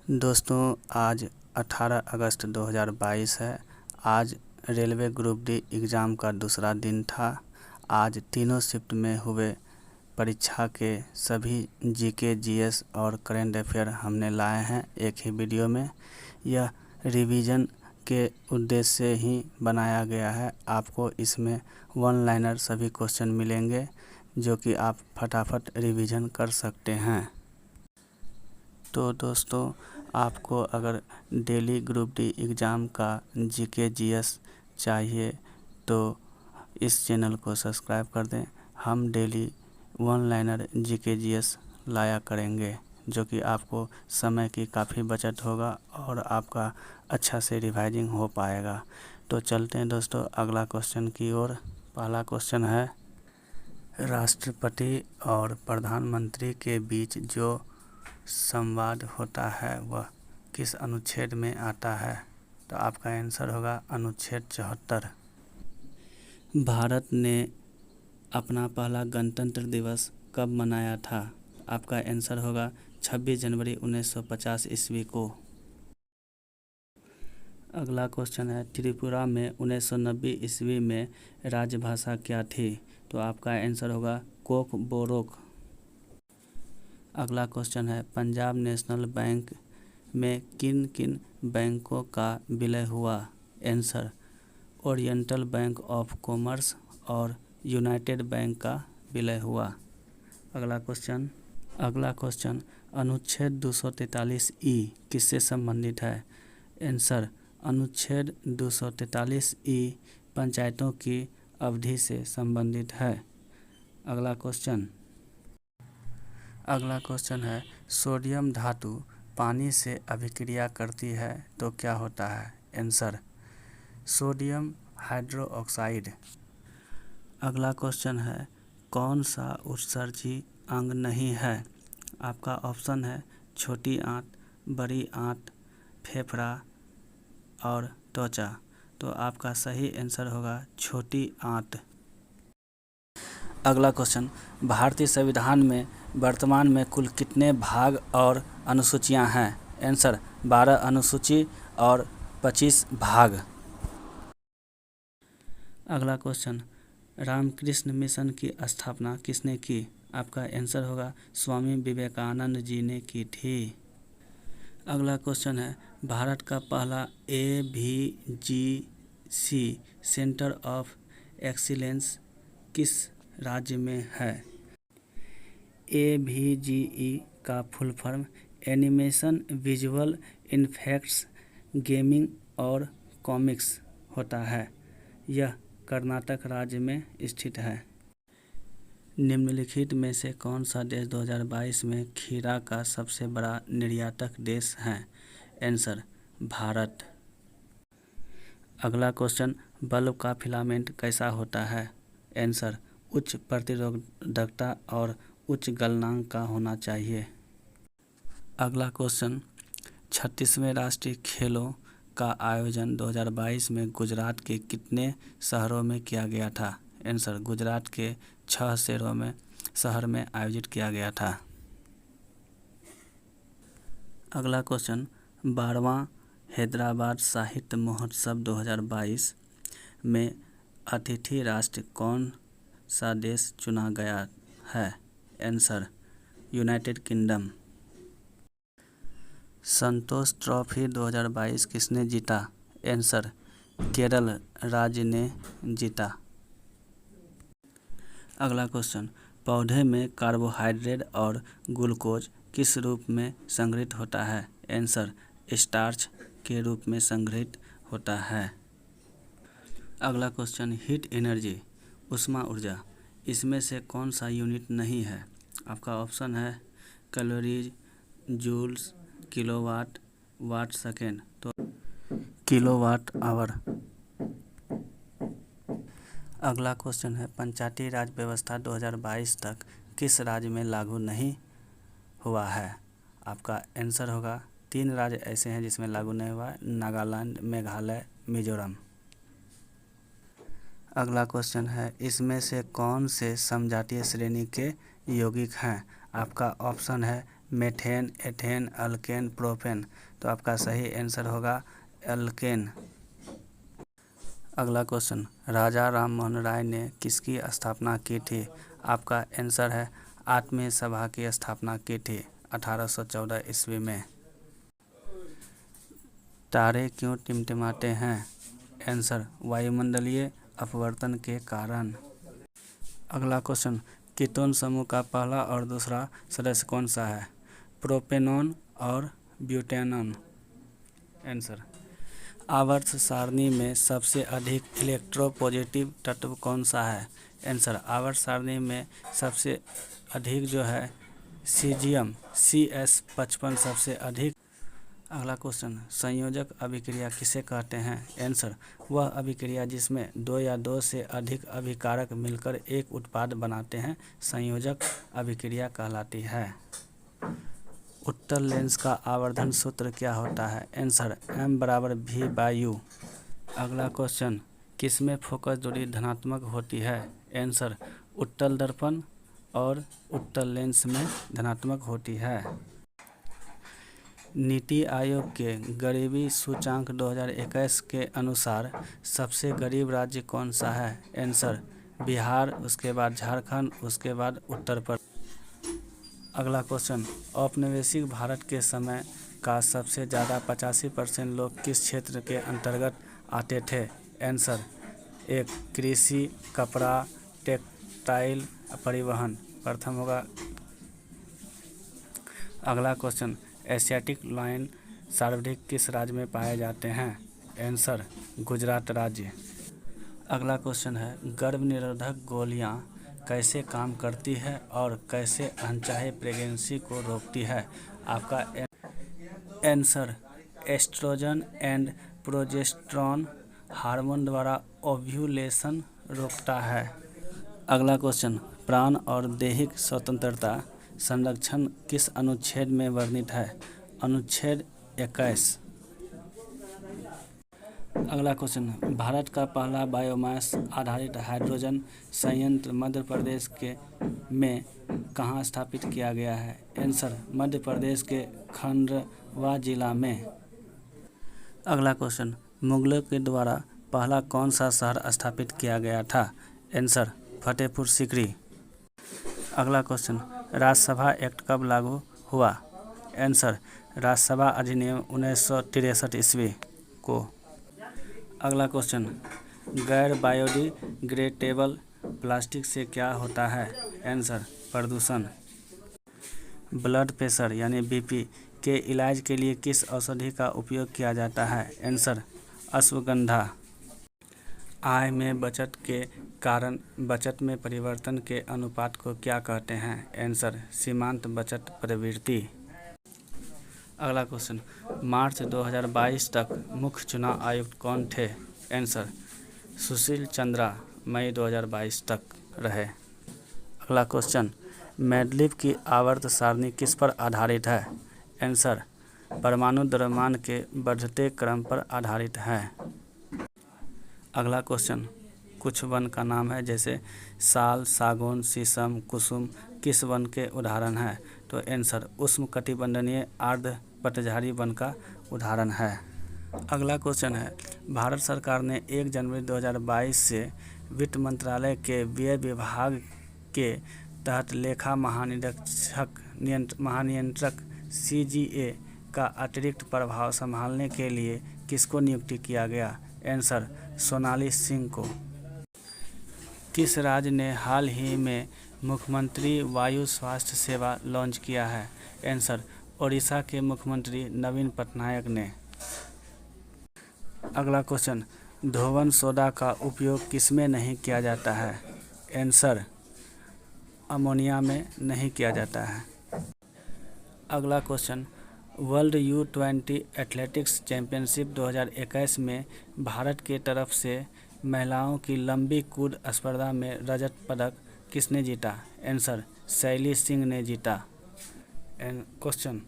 दोस्तों आज 18 अगस्त 2022 है। आज रेलवे ग्रुप डी एग्ज़ाम का दूसरा दिन था। आज तीनों शिफ्ट में हुए परीक्षा के सभी जीके, जीएस और करंट अफेयर हमने लाए हैं एक ही वीडियो में। यह रिवीजन के उद्देश्य से ही बनाया गया है। आपको इसमें वन लाइनर सभी क्वेश्चन मिलेंगे जो कि आप फटाफट रिवीजन कर सकते हैं। तो दोस्तों आपको अगर डेली ग्रुप डी एग्ज़ाम का जीके जीएस चाहिए तो इस चैनल को सब्सक्राइब कर दें। हम daily one liner GK GS लाया करेंगे जो कि आपको समय की काफ़ी बचत होगा और आपका अच्छा से रिवाइजिंग हो पाएगा। तो चलते हैं दोस्तों अगला क्वेश्चन की ओर। पहला क्वेश्चन है, राष्ट्रपति और प्रधानमंत्री के बीच जो संवाद होता है वह किस अनुच्छेद में आता है? तो आपका आंसर होगा अनुच्छेद 74। भारत ने अपना पहला गणतंत्र दिवस कब मनाया था? आपका आंसर होगा 26 जनवरी 1950 ईस्वी को। अगला क्वेश्चन है, त्रिपुरा में 1990 ईस्वी में राजभाषा क्या थी? तो आपका आंसर होगा कोक बोरोक। अगला क्वेश्चन है, पंजाब नेशनल बैंक में किन किन बैंकों का विलय हुआ? Answer oriental bank of commerce और यूनाइटेड बैंक का विलय हुआ। अगला क्वेश्चन अनुच्छेद 243 ई किससे संबंधित है? आंसर अनुच्छेद 243 ई पंचायतों की अवधि से संबंधित है। अगला क्वेश्चन है, सोडियम धातु पानी से अभिक्रिया करती है तो क्या होता है? Answer sodium hydroxide. अगला क्वेश्चन है, कौन सा उत्सर्जी अंग नहीं है? आपका ऑप्शन है छोटी आंत, बड़ी आंत, फेफड़ा और त्वचा। तो आपका सही आंसर होगा छोटी आंत। अगला क्वेश्चन, भारतीय संविधान में वर्तमान में कुल कितने भाग और अनुसूचियां हैं? आंसर 12 अनुसूची और 25 भाग। अगला क्वेश्चन, रामकृष्ण मिशन की स्थापना किसने की? आपका आंसर होगा स्वामी विवेकानंद जी ने की थी। अगला क्वेश्चन है, भारत का पहला AVGC सेंटर ऑफ एक्सीलेंस किस राज्य में है? AVGE का full form animation, visual effects, gaming और कॉमिक्स होता है। यह कर्नाटक राज्य में स्थित है। निम्नलिखित में से कौन सा देश 2022 में खीरा का सबसे बड़ा निर्यातक देश है? आंसर भारत। अगला क्वेश्चन, बल्ब का फिलामेंट कैसा होता है? आंसर उच्च प्रतिरोधकता और उच्च गलनांक का होना चाहिए। अगला क्वेश्चन, 36वें राष्ट्रीय खेलों का आयोजन 2022 में गुजरात के कितने शहरों में किया गया था? आंसर गुजरात के 6 शहर में आयोजित किया गया था। अगला क्वेश्चन, 12वां हैदराबाद साहित्य महोत्सव 2022 में अतिथि राष्ट्र कौन सा देश चुना गया है? Answer United Kingdom. Santosh trophy 2022 किसने जीता? आंसर केरल राज्य ने जीता। अगला क्वेश्चन, पौधे में कार्बोहाइड्रेट और ग्लूकोज किस रूप में संग्रहित होता है? आंसर स्टार्च के रूप में संग्रहित होता है। अगला क्वेश्चन, हीट एनर्जी ऊष्मा ऊर्जा, इसमें से कौन सा यूनिट नहीं है? आपका ऑप्शन है calories, joules, kilowatt, watt second. तो किलोवाट आवर। अगला क्वेश्चन है, पंचायती राज व्यवस्था 2022 तक किस राज्य में लागू नहीं हुआ है? आपका आंसर होगा 3 राज्य ऐसे हैं जिसमें लागू नहीं हुआ है, नागालैंड, मेघालय, मिजोरम। अगला क्वेश्चन है, इसमें से कौन से समजातीय श्रेणी के यौगिक हैं? आपका ऑप्शन है मेथेन, एथेन, अल्केन, प्रोपेन। तो आपका सही आंसर होगा अल्केन। अगला क्वेश्चन, राजा राममोहन राय ने किसकी स्थापना की थी? आपका आंसर है आत्मीय सभा की स्थापना की थी 1814 ईस्वी में। तारे क्यों टिमटिमाते हैं? आंसर वायुमंडलीय अपवर्तन के कारण। अगला क्वेश्चन, कीटोन समूह का पहला और दूसरा सदस्य कौन सा है? प्रोपेनॉन और ब्यूटेनॉन। आंसर, आवर्त सारणी में सबसे अधिक इलेक्ट्रोपॉजिटिव तत्व कौन सा है? आंसर, आवर्त सारणी में सबसे अधिक जो है सीजियम CS55 सबसे अधिक। अगला क्वेश्चन, संयोजक अभिक्रिया किसे कहते हैं? आंसर, वह अभिक्रिया जिसमें दो या दो से अधिक अभिकारक मिलकर एक उत्पाद बनाते हैं संयोजक अभिक्रिया कहलाती है। उत्तल लेंस का आवर्धन सूत्र क्या होता है? Answer, M = V/U। अगला क्वेश्चन, किसमें फोकस दूरी धनात्मक होती है? आंसर, उत्तल दर्पण और उत्तल लेंस में धनात्मक होती है। नीति आयोग के गरीबी सूचांक 2021 के अनुसार सबसे गरीब राज्य कौन सा है? आंसर, बिहार, उसके बाद झारखंड, उसके बाद उत्तर प्रदेश। अगला क्वेश्चन, औपनिवेशिक भारत के समय का सबसे ज़्यादा 85% लोग किस क्षेत्र के अंतर्गत आते थे? आंसर, 1 कृषि, कपड़ा, टेक्सटाइल, परिवहन। प्रथम होगा। अगला क्वेश्चन, एशियाटिक लायन सर्वाधिक किस राज्य में पाए जाते हैं? आंसर, गुजरात राज्य। अगला क्वेश्चन है, गर्भ निरोधक गोलियां कैसे काम करती है और कैसे अनचाहे प्रेगनेंसी को रोकती है? आपका answer, oestrogen and progesterone hormone द्वारा ओव्यूलेशन रोकता है। अगला क्वेश्चन, प्राण और दैहिक स्वतंत्रता संरक्षण किस अनुच्छेद में वर्णित है? अनुच्छेद 21। अगला क्वेश्चन, भारत का पहला बायोमास आधारित हाइड्रोजन संयंत्र मध्य प्रदेश के में कहाँ स्थापित किया गया है? आंसर, मध्य प्रदेश के खंडवा जिला में। अगला क्वेश्चन, मुगलों के द्वारा पहला कौन सा शहर स्थापित किया गया था? आंसर, फतेहपुर सीकरी। अगला क्वेश्चन, राज्यसभा एक्ट कब लागू हुआ? आंसर, राज्यसभा अधिनियम 1963 ईस्वी को। अगला क्वेश्चन, गैर बायोडिग्रेडेबल प्लास्टिक से क्या होता है? आंसर, प्रदूषण। ब्लड प्रेशर यानी BP के इलाज के लिए किस औषधि का उपयोग किया जाता है? आंसर, अश्वगंधा। आय में बचत के कारण बचत में परिवर्तन के अनुपात को क्या कहते हैं? आंसर, सीमांत बचत प्रवृत्ति। अगला क्वेश्चन, मार्च 2022 तक मुख्य चुनाव आयुक्त कौन थे? आंसर, सुशील चंद्रा मई 2022 तक रहे। अगला क्वेश्चन, मेंडलीव की आवर्त सारणी किस पर आधारित है? आंसर, परमाणु द्रव्यमान के बढ़ते क्रम पर आधारित है। अगला क्वेश्चन, कुछ वन का नाम है जैसे साल, सागौन, शीशम, कुसुम किस वन के उदाहरण हैं? तो आंसर, उष्णकटिबंधीय आर्द्र पतझड़ी वन का उदाहरण है। अगला क्वेश्चन है, भारत सरकार ने 1 जनवरी 2022 से वित्त मंत्रालय के व्यय विभाग के तहत लेखा महानियंत्रक CGA का अतिरिक्त प्रभाव संभालने के लिए किसको नियुक्त किया गया? आंसर, सोनाली सिंह को। किस राज्य ने हाल ही में मुख्यमंत्री वायु स्वास्थ्य सेवा लॉन्च किया है? आंसर, ओडिशा के मुख्यमंत्री नवीन पटनायक ने। अगला क्वेश्चन, धोवन सोडा का उपयोग किसमें नहीं किया जाता है? आंसर, अमोनिया में नहीं किया जाता है। अगला question, world U20 athletics championship 2021 में भारत के तरफ से महिलाओं की लंबी कूद स्पर्धा में रजत पदक किसने जीता? आंसर, शैली सिंह ने जीता। क्वेश्चन,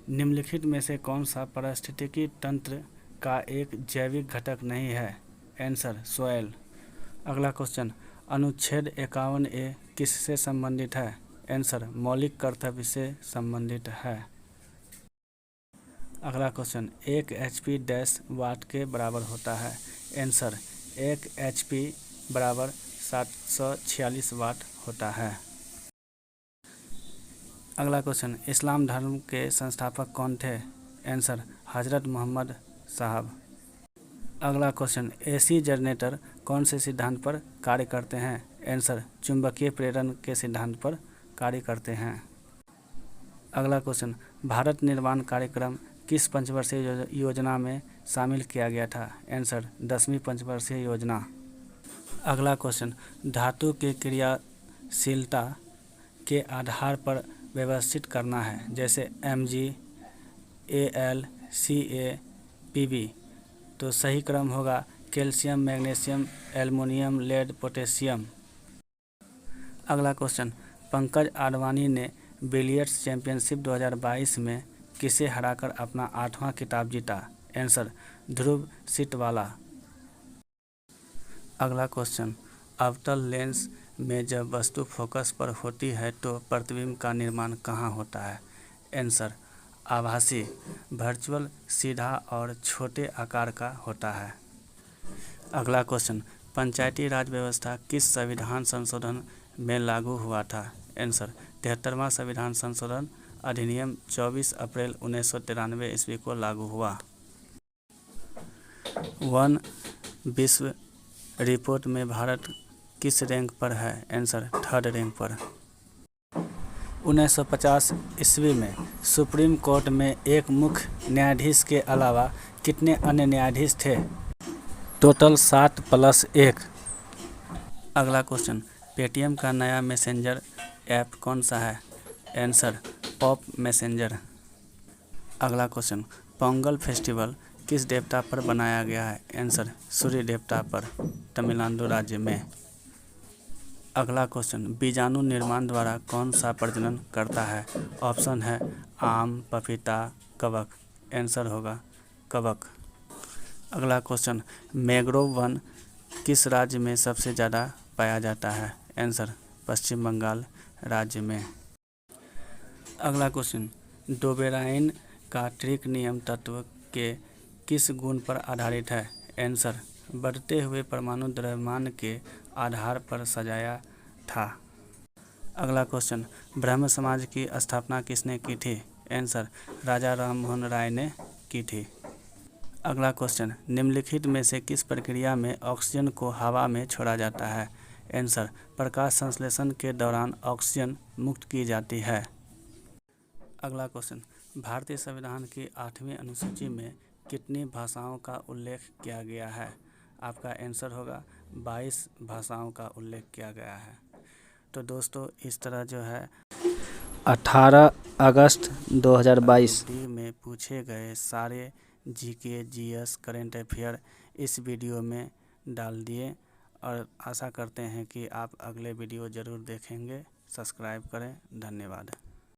निम्नलिखित में से कौन सा पारिस्थितिकी तंत्र का एक जैविक घटक नहीं है? Answer, soil. अगला क्वेश्चन, अनुच्छेद 51A किससे संबंधित है? आंसर मौलिक कर्तव्य से संबंधित है। अगला क्वेश्चन 1 HP डैश वाट के बराबर होता है। आंसर 1 HP बराबर 746 वाट होता है। अगला क्वेश्चन इस्लाम धर्म के संस्थापक कौन थे। आंसर हजरत मोहम्मद साहब। अगला क्वेश्चन AC जनरेटर कौन से सिद्धांत पर कार्य करते हैं। आंसर चुंबकीय प्रेरण के सिद्धांत पर कार्य करते हैं। अगला क्वेश्चन भारत निर्माण कार्यक्रम किस पंचवर्षीय योजना में शामिल किया गया था। आंसर 10वीं पंचवर्षीय योजना। अगला क्वेश्चन धातु की क्रियाशीलता के आधार पर व्यवस्थित करना है, जैसे Mg, Al, Ca, Pb। तो सही क्रम होगा calcium, magnesium, aluminium, lead, potassium. अगला क्वेश्चन पंकज आडवाणी ने बिलियर्ड्स चैंपियनशिप 2022 में किसे हराकर अपना 8वां खिताब जीता। आंसर ध्रुव सिटवाला। अगला क्वेश्चन अवतल लेंस में जब वस्तु फोकस पर होती है तो प्रतिबिंब का निर्माण कहाँ होता है। आंसर आभासी, वर्चुअल, सीधा और छोटे आकार का होता है। अगला क्वेश्चन पंचायती राज व्यवस्था किस संविधान संशोधन में लागू हुआ था। आंसर 73वां संविधान संशोधन अधिनियम 24 अप्रैल 1993 ईस्वी को लागू हुआ। वन विश्व रिपोर्ट में भारत किस रैंक पर है। आंसर 3rd रैंक पर। 1950 ईस्वी में सुप्रीम कोर्ट में एक मुख्य न्यायाधीश के अलावा कितने अन्य न्यायाधीश थे। टोटल 7 + 1। अगला क्वेश्चन पेटीएम का नया मैसेंजर ऐप कौन सा है। Answer pop messenger. अगला क्वेश्चन पोंगल फेस्टिवल किस देवता पर बनाया गया है। आंसर सूर्य देवता पर, तमिलनाडु राज्य में। अगला क्वेश्चन बीजाणु निर्माण द्वारा कौन सा प्रजनन करता है। ऑप्शन है आम, पपीता, कवक। आंसर होगा कवक। अगला क्वेश्चन मैंग्रोव वन किस राज्य में सबसे ज़्यादा पाया जाता है। आंसर पश्चिम बंगाल राज्य में। अगला क्वेश्चन डोबेराइन का ट्रिक नियम तत्व के किस गुण पर आधारित है। आंसर बढ़ते हुए परमाणु द्रव्यमान के आधार पर सजाया था। अगला क्वेश्चन ब्रह्म समाज की स्थापना किसने की थी। आंसर राजा राम मोहन राय ने की थी। अगला क्वेश्चन निम्नलिखित में से किस प्रक्रिया में ऑक्सीजन को हवा में छोड़ा जाता है। आंसर प्रकाश संश्लेषण के दौरान ऑक्सीजन मुक्त की जाती है। अगला क्वेश्चन भारतीय संविधान की 8वीं अनुसूची में कितनी भाषाओं का उल्लेख किया गया है। आपका आंसर होगा 22 भाषाओं का उल्लेख किया गया है। तो दोस्तों इस तरह जो है 18 अगस्त 2022 में पूछे गए सारे जीके, जीएस, करेंट अफेयर इस वीडियो में डाल दिए और आशा करते हैं कि आप अगले वीडियो ज़रूर देखेंगे। सब्सक्राइब करें। धन्यवाद।